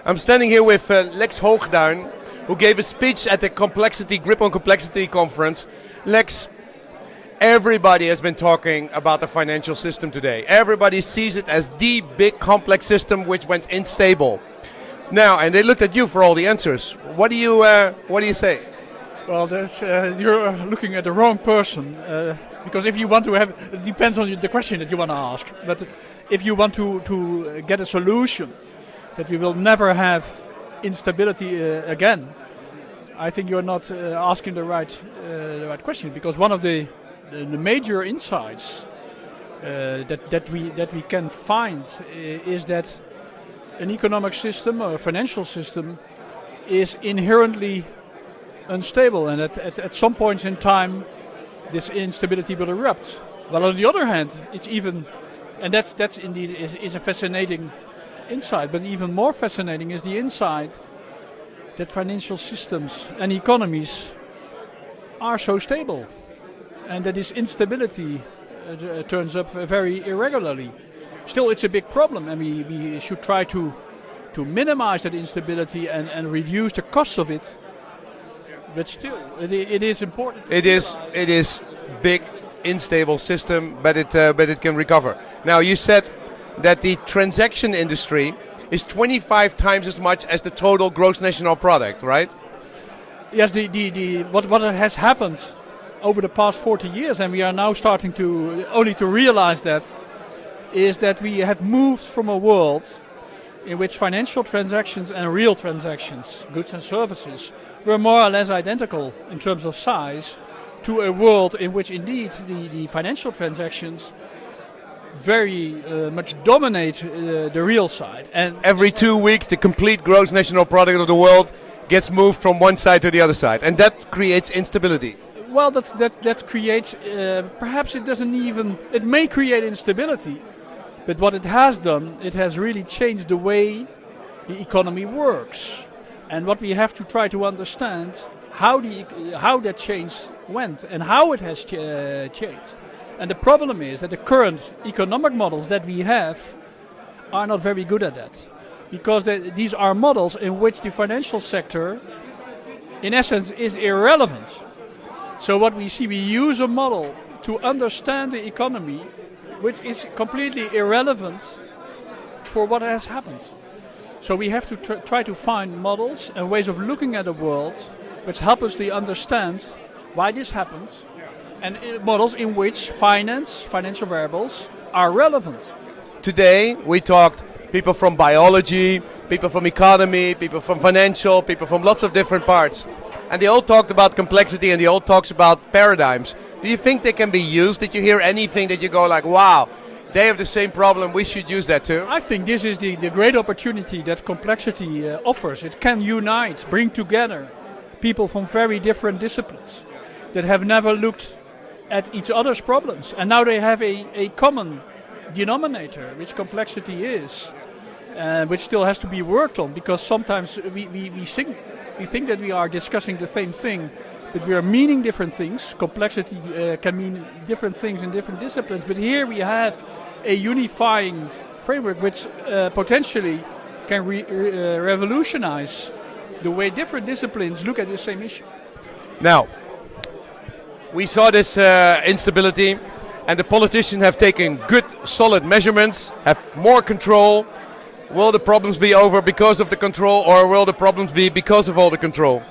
I'm standing here with Lex Hoogduin, who gave a speech at the Grip on Complexity conference. Lex, everybody has been talking about the financial system today. Everybody sees it as the big complex system which went unstable. Now, and they looked at you for all the answers. What do you say? Well, you're looking at the wrong person. Because if you want to have, it depends on the question that you want to ask. But if you want to get a solution that we will never have instability again, I think you're not asking the right question. Because one of the major insights that we can find is that an economic system or a financial system is inherently unstable, and at some points in time this instability will erupt. Well, on the other hand, it's even, and that's indeed is a fascinating insight, but even more fascinating is the insight that financial systems and economies are so stable, and that this instability turns up very irregularly. Still, it's a big problem, and we should try to minimize that instability and reduce the cost of it. But still, it is important. It is big, unstable system, but it can recover. Now, you said that the transaction industry is 25 times as much as the total gross national product, right? Yes, what has happened over the past 40 years, and we are now starting to realize that, is that we have moved from a world in which financial transactions and real transactions, goods and services, were more or less identical in terms of size, to a world in which indeed the financial transactions very much dominate the real side. And every 2 weeks the complete gross national product of the world gets moved from one side to the other side, and that creates instability. Well, that creates, perhaps it may create instability, but what it has done, it has really changed the way the economy works. And what we have to try to understand, how that change went and how it has changed. And the problem is that the current economic models that we have are not very good at that. Because these are models in which the financial sector, in essence, is irrelevant. So what we see, we use a model to understand the economy which is completely irrelevant for what has happened. So we have to try to find models and ways of looking at the world which help us to understand why this happens, and models in which financial variables are relevant. Today we talked people from biology, people from economy, people from financial, people from lots of different parts. And they all talked about complexity and they all talked about paradigms. Do you think they can be used? Did you hear anything that you go like, wow, they have the same problem, we should use that too? I think this is the great opportunity that complexity offers. It can unite, bring together people from very different disciplines that have never looked at each other's problems. And now they have a common denominator, which complexity is, which still has to be worked on, because sometimes we think that we are discussing the same thing, but we are meaning different things. Complexity can mean different things in different disciplines, but here we have a unifying framework which potentially can revolutionize the way different disciplines look at the same issue. Now, we saw this instability, and the politicians have taken good, solid measurements, have more control. Will the problems be over because of the control, or will the problems be because of all the control?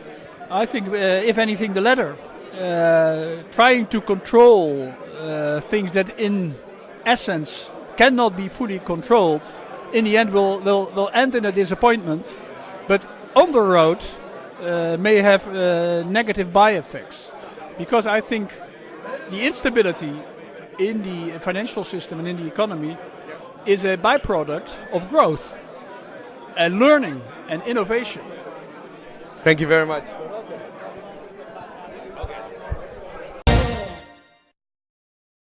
I think, if anything, the latter. Trying to control things that in essence cannot be fully controlled, in the end will end in a disappointment, but on the road may have negative by-effects. Because I think the instability in the financial system and in the economy is a byproduct of growth and learning and innovation. Thank you very much.